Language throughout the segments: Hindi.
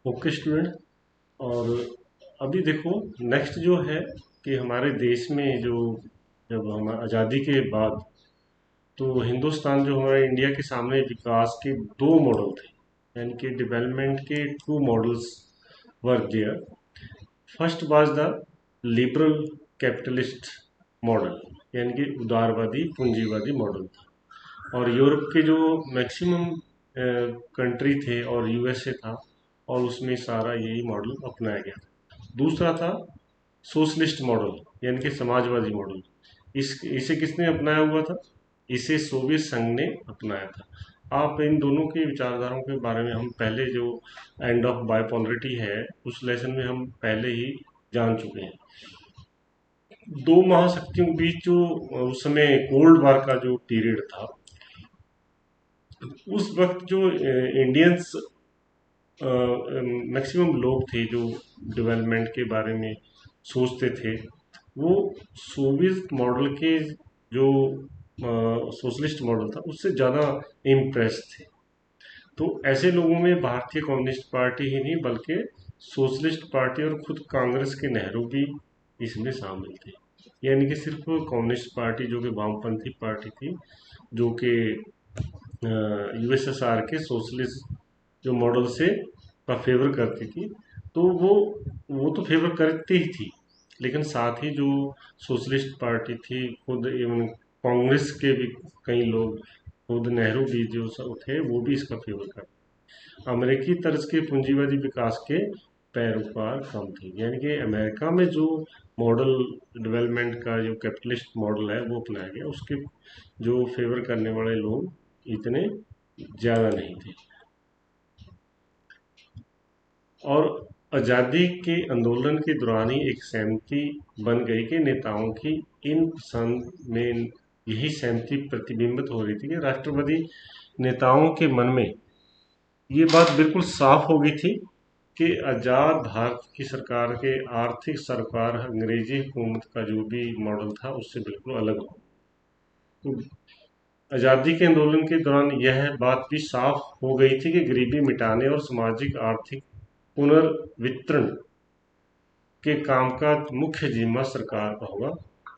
Okay student. और अभी देखो, नेक्स्ट जो है कि हमारे देश में जो जब हम आज़ादी के बाद, तो हिंदुस्तान जो हमारे इंडिया के सामने विकास के दो मॉडल थे, यानी कि डेवलपमेंट के two models were there. First was the liberal capitalist model, यानी कि उदारवादी पूंजीवादी मॉडल था। और यूरोप के जो मैक्सिमम कंट्री थे और यूएसए था, और उसमें सारा यही मॉडल अपनाया गया था। दूसरा था सोशलिस्ट मॉडल, यानी कि समाजवादी मॉडल। इसे किसने अपनाया हुआ था? इसे सोवियत संघ ने अपनाया था। आप इन दोनों की विचारधाराओं के बारे में हम पहले जो एंड ऑफ बाइपोलरिटी है उस लेसन में हम पहले ही जान चुके हैं। दो महाशक्तियों के बीच जो उस समय कोल्ड वार का जो पीरियड था, उस वक्त जो इंडियंस मैक्सिमम लोग थे जो डेवलपमेंट के बारे में सोचते थे, वो सोवियत मॉडल के जो सोशलिस्ट मॉडल था उससे ज़्यादा इम्प्रेस थे। तो ऐसे लोगों में भारतीय कम्युनिस्ट पार्टी ही नहीं बल्कि सोशलिस्ट पार्टी और खुद कांग्रेस के नेहरू भी इसमें शामिल थे। यानी कि सिर्फ कम्युनिस्ट पार्टी जो कि वामपंथी पार्टी थी, जो कि यूएसएसआर के सोशलिस्ट जो मॉडल से का फेवर करती थी, तो वो तो फेवर करती ही थी, लेकिन साथ ही जो सोशलिस्ट पार्टी थी, खुद इवन कांग्रेस के भी कई लोग, खुद नेहरू भी जो सब थे, वो भी इसका फेवर करते। अमेरिकी तर्ज के पूंजीवादी विकास के पैरोकार कम थे, यानी कि अमेरिका में जो मॉडल डेवलपमेंट का जो कैपिटलिस्ट मॉडल है वो अपनाया गया, उसके जो फेवर करने वाले लोग इतने ज़्यादा नहीं थे। और आज़ादी के आंदोलन के दौरान ही एक सहमति बन गई कि नेताओं की इन पसंद में यही सहमति प्रतिबिंबित हो रही थी कि राष्ट्रवादी नेताओं के मन में ये बात बिल्कुल साफ हो गई थी कि आज़ाद भारत की सरकार के आर्थिक सरकार अंग्रेजी हुकूमत का जो भी मॉडल था उससे बिल्कुल अलग हो। तो आज़ादी के आंदोलन के दौरान यह बात भी साफ हो गई थी कि गरीबी मिटाने और सामाजिक आर्थिक पुनर्वितरण के काम का मुख्य जिम्मा सरकार का होगा।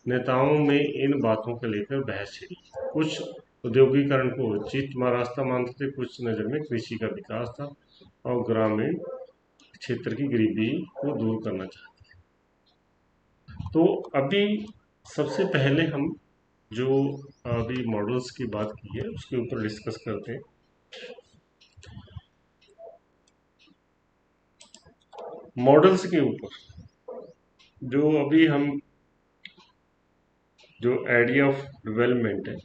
नेताओं में इन बातों को लेकर बहस छिड़ी। कुछ औद्योगिकरण को उचित रास्ता मानते थे, कुछ नज़र में कृषि का विकास था और ग्रामीण क्षेत्र की गरीबी को दूर करना चाहते हैं। तो अभी सबसे पहले हम जो अभी मॉडल्स की बात की है उसके ऊपर डिस्कस करते हैं। मॉडल्स के ऊपर जो अभी हम जो आइडिया ऑफ डेवलपमेंट है,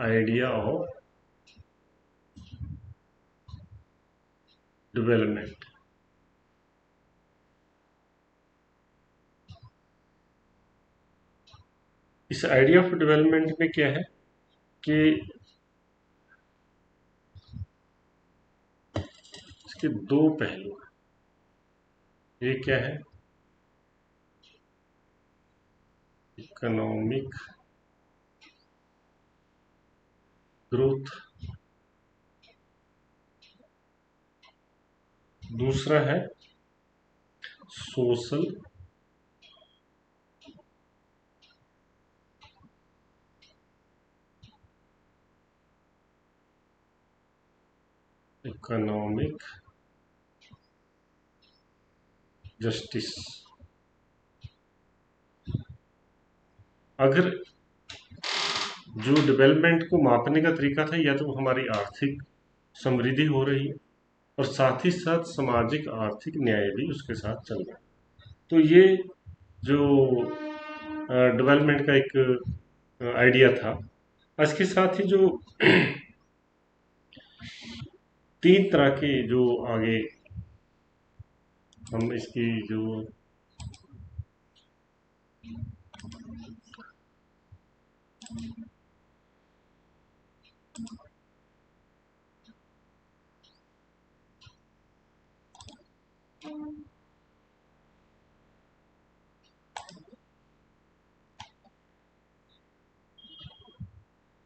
आइडिया ऑफ डेवलपमेंट, इस आइडिया ऑफ डेवलपमेंट में क्या है कि इसके दो पहलू हैं। एक क्या है? Economic growth. दूसरा है सोशल इकोनॉमिक जस्टिस। अगर जो डेवलपमेंट को मापने का तरीका था, या तो हमारी आर्थिक समृद्धि हो रही है और साथ ही साथ सामाजिक आर्थिक न्याय भी उसके साथ चल रहा है। तो ये जो डेवलपमेंट का एक आइडिया था। इसके साथ ही जो तीन तरह के जो आगे हम इसकी जो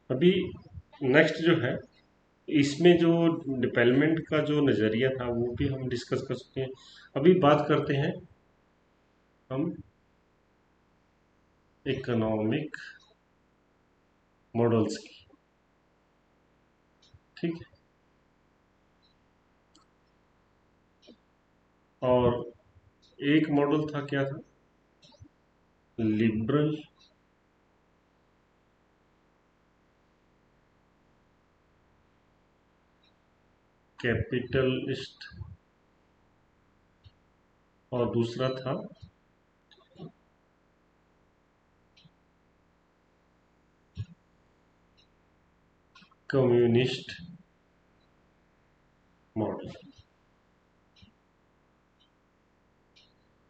अभी नेक्स्ट जो है, इसमें जो डेवलपमेंट का जो नज़रिया था वो भी हम डिस्कस कर सकते हैं। अभी बात करते हैं हम इकोनॉमिक मॉडल्स की। ठीक है, और एक मॉडल था, क्या था? लिबरल कैपिटलिस्ट, और दूसरा था कम्युनिस्ट मॉडल।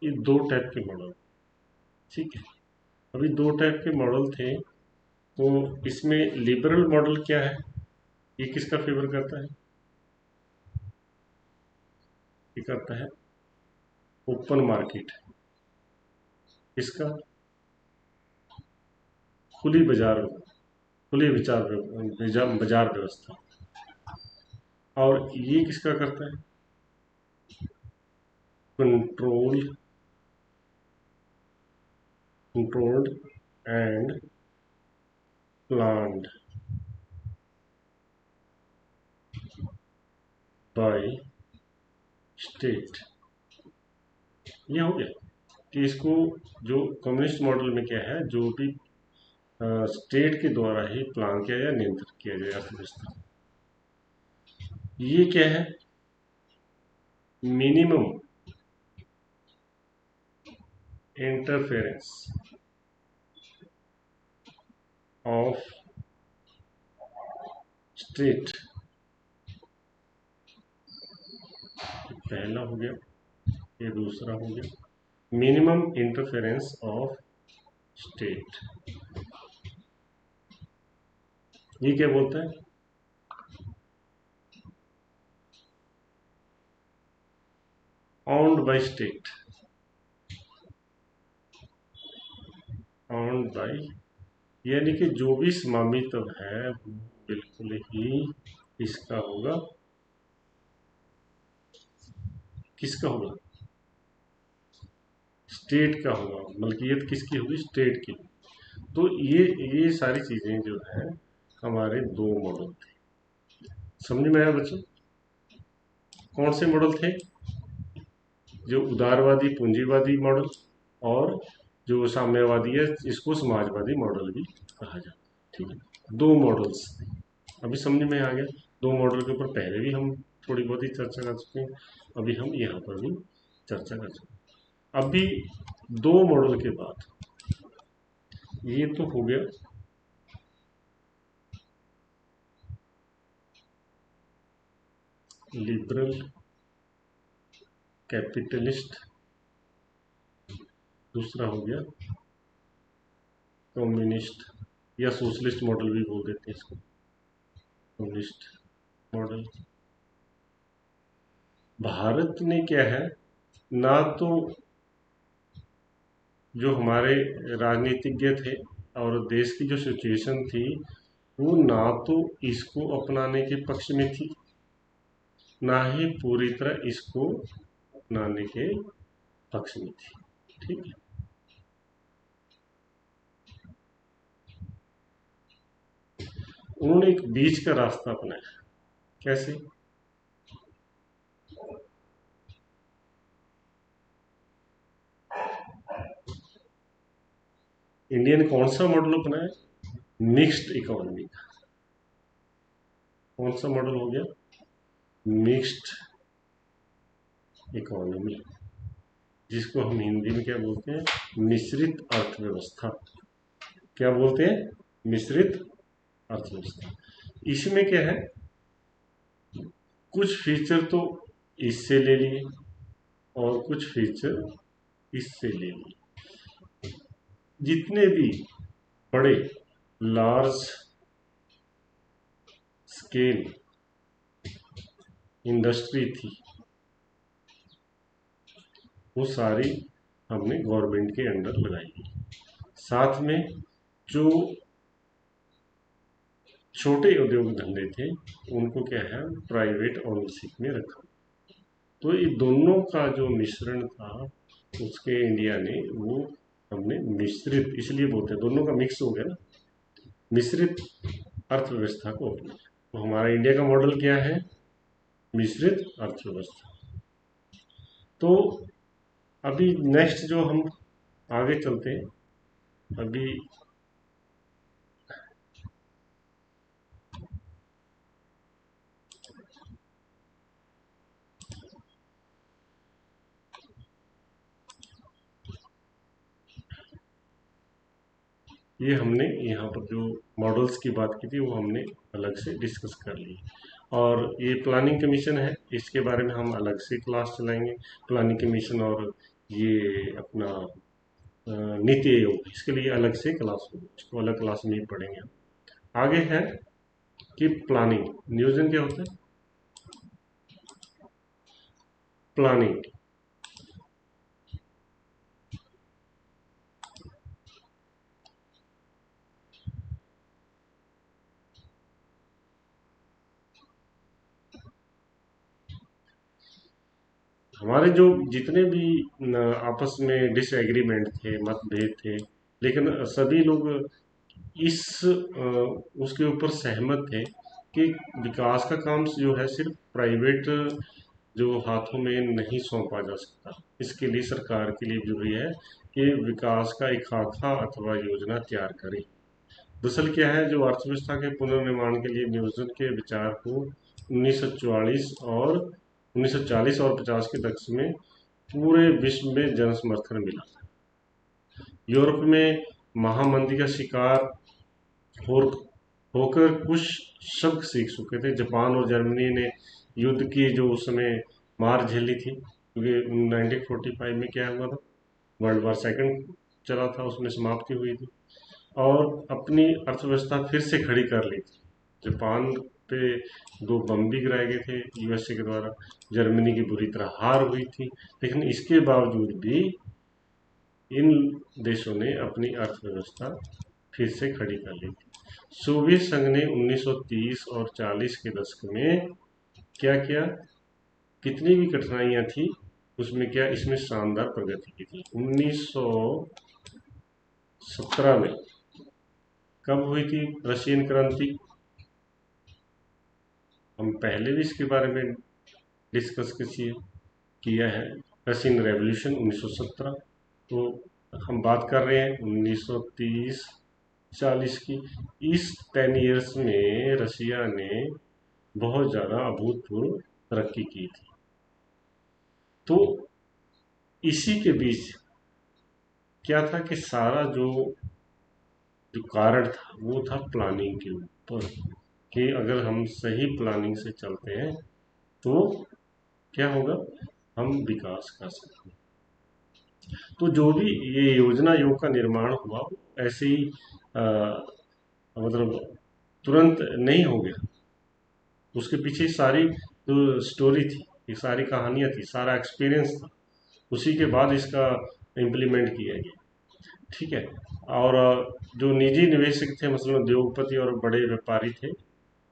ये दो टाइप के मॉडल। ठीक है, अभी दो टाइप के मॉडल थे। तो इसमें लिबरल मॉडल क्या है? ये किसका फेवर करता है? ये करता है ओपन मार्केट। इसका खुली बाजार, खुली बाजार व्यवस्था। और ये किसका करता है? Control controlled and planned by state. ये हो गया कि इसको, जो कम्युनिस्ट मॉडल में क्या है, जो भी स्टेट के द्वारा ही प्लान किया जाए, नियंत्रित किया जाए अर्थव्यवस्था। ये क्या है? Minimum interference of state. पहला हो गया, ये दूसरा हो गया। मिनिमम इंटरफेरेंस ऑफ स्टेट, ये क्या बोलता है? Owned by state, owned by, यानी कि जो भी स्वामित्व है वो बिल्कुल ही इसका होगा। किसका होगा? स्टेट का होगा। मलकियत किसकी होगी? स्टेट की। तो ये सारी चीजें जो है हमारे दो मॉडल थे। समझ में आया बच्चों? कौन से मॉडल थे? जो उदारवादी पूंजीवादी मॉडल, और जो साम्यवादी है, इसको समाजवादी मॉडल भी कहा जाता है। ठीक है, दो मॉडल्स थे। अभी समझ में आ गया? दो मॉडल के ऊपर पहले भी हम थोड़ी बहुत ही चर्चा कर चुके हैं, अभी हम यहाँ पर भी चर्चा कर चुके हैं। अभी दो मॉडल के बाद, ये तो हो गया लिबरल कैपिटलिस्ट, दूसरा हो गया कम्युनिस्ट या सोशलिस्ट मॉडल भी बोल देते हैं इसको, कम्युनिस्ट मॉडल। भारत ने क्या है, ना तो जो हमारे राजनीतिज्ञ थे और देश की जो सिचुएशन थी, वो ना तो इसको अपनाने के पक्ष में थी, ना ही पूरी तरह इसको अपनाने के पक्ष में थी। ठीक है, उन्होंने एक बीच का रास्ता अपनाया। कैसे? इंडिया ने कौन सा मॉडल अपनाया? Mixed economy. कौन सा मॉडल हो गया? मिक्स्ड इकोनॉमी, जिसको हम हिंदी में क्या बोलते हैं? मिश्रित अर्थव्यवस्था। क्या बोलते हैं? मिश्रित अर्थव्यवस्था। इसमें क्या है, कुछ फीचर तो इससे ले लिए और कुछ फीचर इससे ले लिए। जितने भी बड़े लार्ज स्केल इंडस्ट्री थी, वो सारी हमने गवर्नमेंट के अंडर लगाई। साथ में जो छोटे उद्योग धंधे थे उनको क्या है प्राइवेट ओनरशिप में रखा। तो ये दोनों का जो मिश्रण था उसके इंडिया ने वो हमने मिश्रित, इसलिए बोलते हैं दोनों का मिक्स हो गया ना, मिश्रित अर्थव्यवस्था को अपनाया। तो हमारा इंडिया का मॉडल क्या है? मिश्रित अर्थव्यवस्था। तो अभी नेक्स्ट जो हम आगे चलते हैं, अभी ये हमने यहाँ पर जो मॉडल्स की बात की थी वो हमने अलग से डिस्कस कर ली। और ये प्लानिंग कमीशन है, इसके बारे में हम अलग से क्लास चलाएंगे। प्लानिंग कमीशन और ये अपना नीति आयोग, इसके लिए अलग से क्लास होगी, इसको अलग क्लास में ही पढ़ेंगे हम। आगे है कि प्लानिंग, नियोजन क्या होता है? प्लानिंग हमारे जो जितने भी आपस में डिसएग्रीमेंट थे, मतभेद थे, लेकिन सभी लोग इस उसके ऊपर सहमत थे कि विकास का काम जो है सिर्फ प्राइवेट जो हाथों में नहीं सौंपा जा सकता। इसके लिए सरकार के लिए जरूरी है कि विकास का एक खाका अथवा योजना तैयार करे। दरअसल क्या है, जो अर्थव्यवस्था के पुनर्निर्माण के लिए नियोजन के विचार को 1944 और 1940 और 50 के दशक में पूरे विश्व में जन समर्थन मिला। यूरोप में महामंदी का शिकार हो होकर कुछ शब्द सीख चुके थे। जापान और जर्मनी ने युद्ध की जो उस समय मार झेली थी, क्योंकि 1945 में क्या हुआ था, वर्ल्ड वॉर सेकंड चला था, उसमें समाप्ति हुई थी और अपनी अर्थव्यवस्था फिर से खड़ी कर ली थी। जापान पे 2 बम भी गिराए गए थे यूएसए के द्वारा, जर्मनी की बुरी तरह हार हुई थी, लेकिन इसके बावजूद भी इन देशों ने अपनी अर्थव्यवस्था फिर से खड़ी कर ली थी। सोवियत संघ ने 1930 और 40 के दशक में क्या किया, कितनी भी कठिनाइयां थी उसमें क्या, इसमें शानदार प्रगति की थी। 1917 में कब हुई थी रशियन क्रांति? हम पहले भी इसके बारे में डिस्कस किया है, रशियन रेवोल्यूशन 1917। तो हम बात कर रहे हैं 1930-40 की। इस 10 ईयर्स में रशिया ने बहुत ज़्यादा अभूतपूर्व तरक्की की थी। तो इसी के बीच क्या था कि सारा जो जो कारण था वो था प्लानिंग के ऊपर, कि अगर हम सही प्लानिंग से चलते हैं तो क्या होगा, हम विकास कर सकते हैं। तो जो भी ये योजना योग का निर्माण हुआ ऐसे ही मतलब तुरंत नहीं हो गया, उसके पीछे सारी जो स्टोरी थी, ये सारी कहानियां थी, सारा एक्सपीरियंस था, उसी के बाद इसका इम्प्लीमेंट किया गया। ठीक है। और जो निजी निवेशक थे, मतलब उद्योगपति और बड़े व्यापारी थे,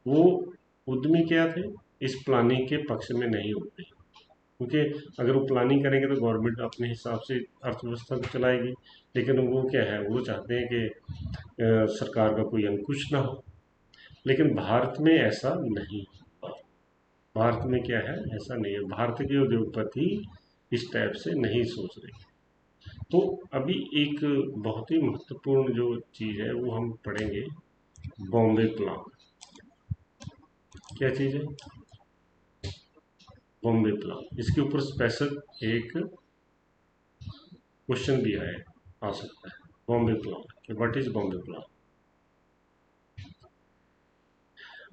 वो उद्यमी क्या थे, इस प्लानिंग के पक्ष में नहीं होते, क्योंकि अगर वो प्लानिंग करेंगे तो गवर्नमेंट अपने हिसाब से अर्थव्यवस्था को चलाएगी, लेकिन वो क्या है, वो चाहते हैं कि सरकार का कोई अंकुश ना हो। लेकिन भारत में ऐसा नहीं, भारत में क्या है, ऐसा नहीं है, भारत के उद्योगपति इस टाइप से नहीं सोच रहे। तो अभी एक बहुत ही महत्वपूर्ण जो चीज़ है वो हम पढ़ेंगे, बॉम्बे प्लान। क्या चीज़ है बॉम्बे प्लान? इसके ऊपर स्पेशल एक क्वेश्चन भी आ सकता है, बॉम्बे प्लान कि what is Bombay plan.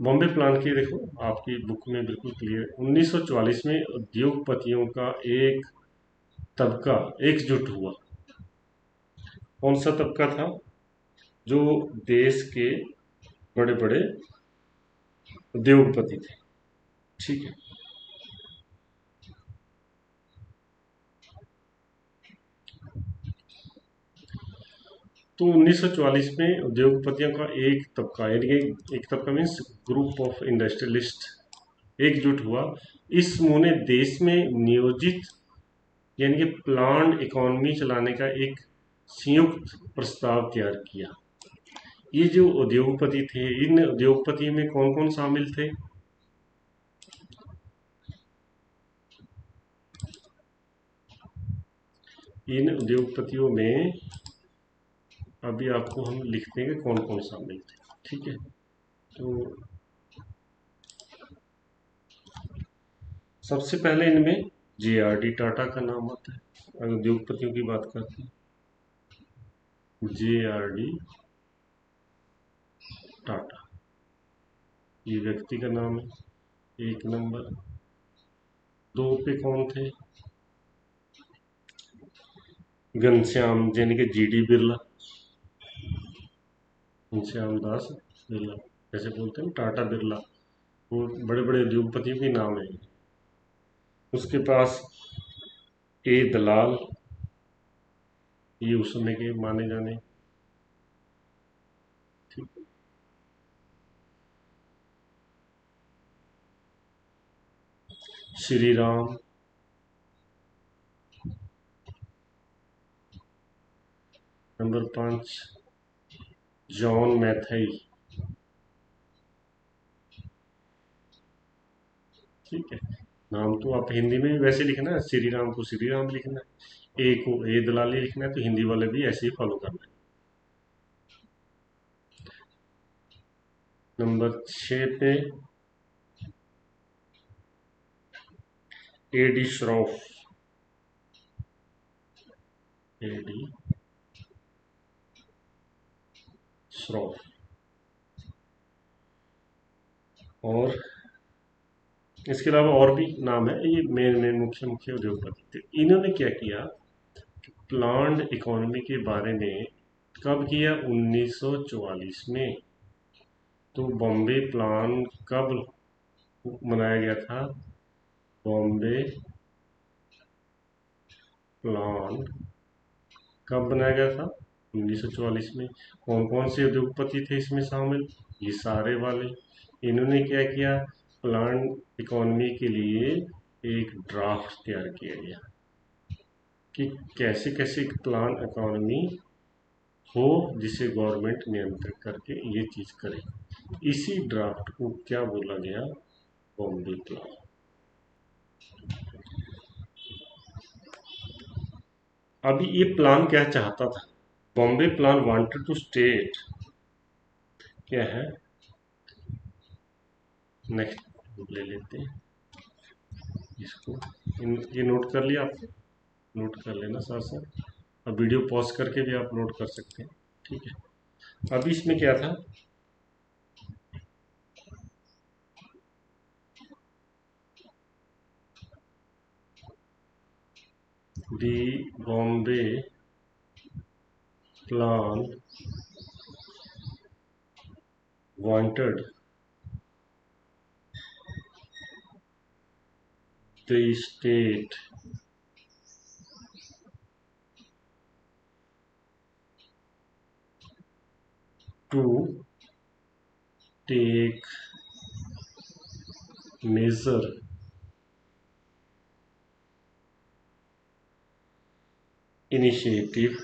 Bombay plan की देखो आपकी बुक में बिल्कुल क्लियर, 1944 में उद्योगपतियों का एक तबका एकजुट हुआ। कौन सा तबका था? जो देश के बड़े बड़े उद्योगपति थे। ठीक है। तो 1944 में उद्योगपतियों का एक तबका, यानी कि एक तबका मीन्स ग्रुप ऑफ इंडस्ट्रियलिस्ट एकजुट हुआ। इस समूह ने देश में नियोजित यानी कि प्लान्ड इकोनॉमी चलाने का एक संयुक्त प्रस्ताव तैयार किया। ये जो उद्योगपति थे, इन उद्योगपतियों में कौन कौन शामिल थे? इन उद्योगपतियों में अभी आपको हम लिख देंगे कौन कौन शामिल थे, ठीक है। तो सबसे पहले इनमें JRD टाटा का नाम आता है, अगर उद्योगपतियों की बात करते हैं। JRD टाटा ये व्यक्ति का नाम है, एक नंबर। दो पे कौन थे? घनश्याम यानी कि GD बिरला, घनश्याम दास बिरला, जैसे बोलते हैं टाटा बिरला, वो बड़े बड़े उद्योगपतियों के नाम है। उसके पास A दलाल, ये उस समय के माने जाने, ठीक। श्री राम, नंबर 5 जॉन मैथई, ठीक है। नाम तो आप हिंदी में भी वैसे लिखना है, श्री राम को श्री राम लिखना है, ए को ए दलाली लिखना है, तो हिंदी वाले भी ऐसे ही फॉलो करना है। नंबर 6 पे AD श्रॉफ, AD श्रॉफ। और इसके अलावा और भी नाम है, ये मेन मुख्य मुख्य उद्योगपति थे। इन्होंने क्या किया, प्लान्ड इकोनॉमी के बारे में कब किया? 1944 में। तो बॉम्बे प्लान कब बनाया गया था? बॉम्बे प्लान कब बनाया गया था? 1944 में। कौन कौन से उद्योगपति थे इसमें शामिल? ये सारे वाले। इन्होंने क्या किया, प्लान इकोनॉमी के लिए एक ड्राफ्ट तैयार किया गया कि कैसे कैसे प्लान इकोनॉमी हो जिसे गवर्नमेंट नियंत्रित करके ये चीज करे। इसी ड्राफ्ट को क्या बोला गया? Bombay plan. अभी ये प्लान क्या चाहता था? Bombay plan wanted to state, क्या है, नेक्स्ट ले लेते हैं इसको। ये नोट कर लिया आपने? नोट कर लेना साथ साथ, अब वीडियो पॉज करके भी आप नोट कर सकते हैं, ठीक है। अभी इसमें क्या था, the Bombay plan wanted the state to take measure initiative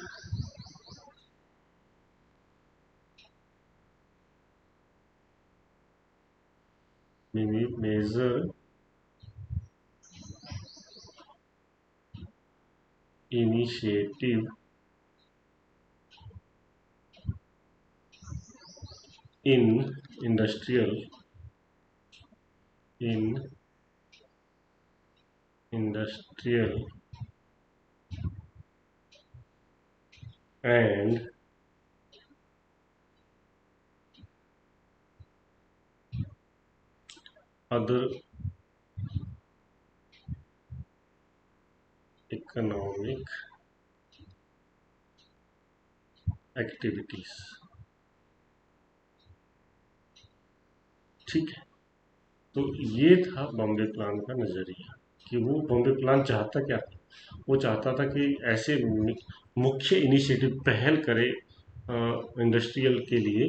measure initiative in industrial and other economic activities, ठीक है। तो ये था बॉम्बे प्लान का नजरिया कि वो बॉम्बे प्लान चाहता क्या था, वो चाहता था कि ऐसे मुख्य इनिशिएटिव पहल करे इंडस्ट्रियल के लिए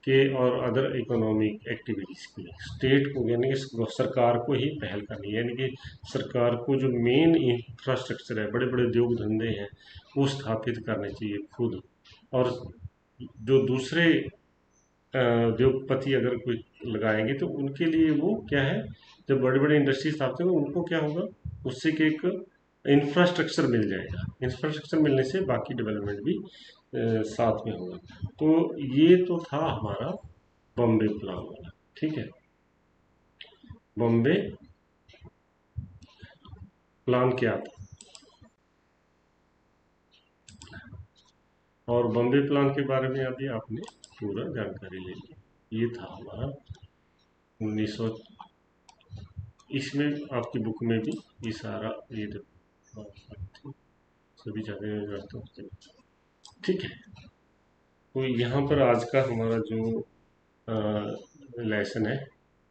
के और अदर इकोनॉमिक एक्टिविटीज़ के लिए स्टेट को यानी कि सरकार को ही पहल करनी है, यानी कि सरकार को जो मेन इंफ्रास्ट्रक्चर है, बड़े बड़े उद्योग धंधे हैं, वो स्थापित करने चाहिए खुद। और जो दूसरे उद्योगपति अगर कोई लगाएंगे तो उनके लिए वो क्या है, जब बड़े बड़े इंडस्ट्री स्थापित होंगे उनको क्या होगा, उससे कि एक इंफ्रास्ट्रक्चर मिल जाएगा। इंफ्रास्ट्रक्चर मिलने से बाकी डेवलपमेंट भी साथ में होगा। तो ये तो था हमारा बॉम्बे प्लान वाला, ठीक है। बॉम्बे प्लान क्या था, और बॉम्बे प्लान के बारे में अभी आपने पूरा जानकारी ले ली। ये था हमारा 1900, इसमें आपकी बुक में भी ये सारा ये सभी जगह, ठीक है। तो यहाँ पर आज का हमारा जो लेसन है,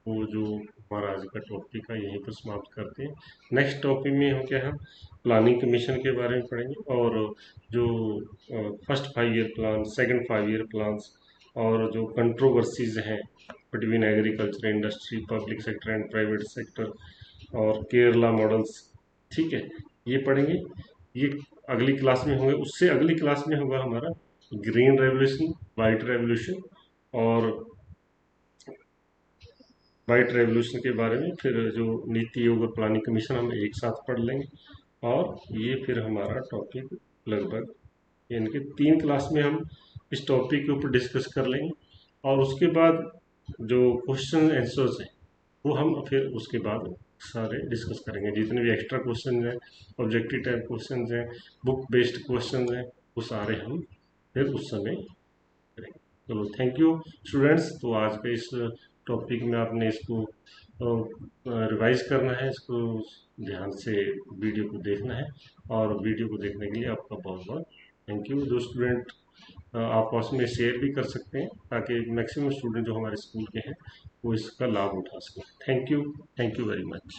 वो जो हमारा आज का टॉपिक है यहीं पर समाप्त करते हैं। नेक्स्ट टॉपिक में हम क्या है, प्लानिंग कमीशन के बारे में पढ़ेंगे, और जो first 5 year plan, second 5 year plans, और जो कंट्रोवर्सीज हैं between agriculture, industry, public sector and private sector, और केरला मॉडल्स, ठीक है, ये पढ़ेंगे। ये अगली क्लास में होंगे। उससे अगली क्लास में होगा हमारा ग्रीन रेवोल्यूशन, वाइट रेवोल्यूशन, और वाइट रेवोल्यूशन के बारे में फिर जो नीति आयोग और प्लानिंग कमीशन हम एक साथ पढ़ लेंगे। और ये फिर हमारा टॉपिक लगभग यानी कि 3 क्लास में हम इस टॉपिक के ऊपर डिस्कस कर लेंगे। और उसके बाद जो क्वेश्चन आंसर्स हैं वो हम फिर उसके बाद सारे डिस्कस करेंगे। जितने भी एक्स्ट्रा क्वेश्चन हैं, ऑब्जेक्टिव टाइप क्वेश्चन हैं, बुक बेस्ड क्वेश्चन हैं, वो सारे हम फिर उस समय करेंगे। चलो, थैंक यू स्टूडेंट्स। तो आज के इस टॉपिक में आपने इसको रिवाइज करना है, इसको ध्यान से वीडियो को देखना है, और वीडियो को देखने के लिए आपका बहुत बहुत थैंक यू। जो स्टूडेंट आपस में शेयर भी कर सकते हैं ताकि मैक्सिमम स्टूडेंट जो हमारे स्कूल के हैं वो इसका लाभ उठा सकें। Thank you very much.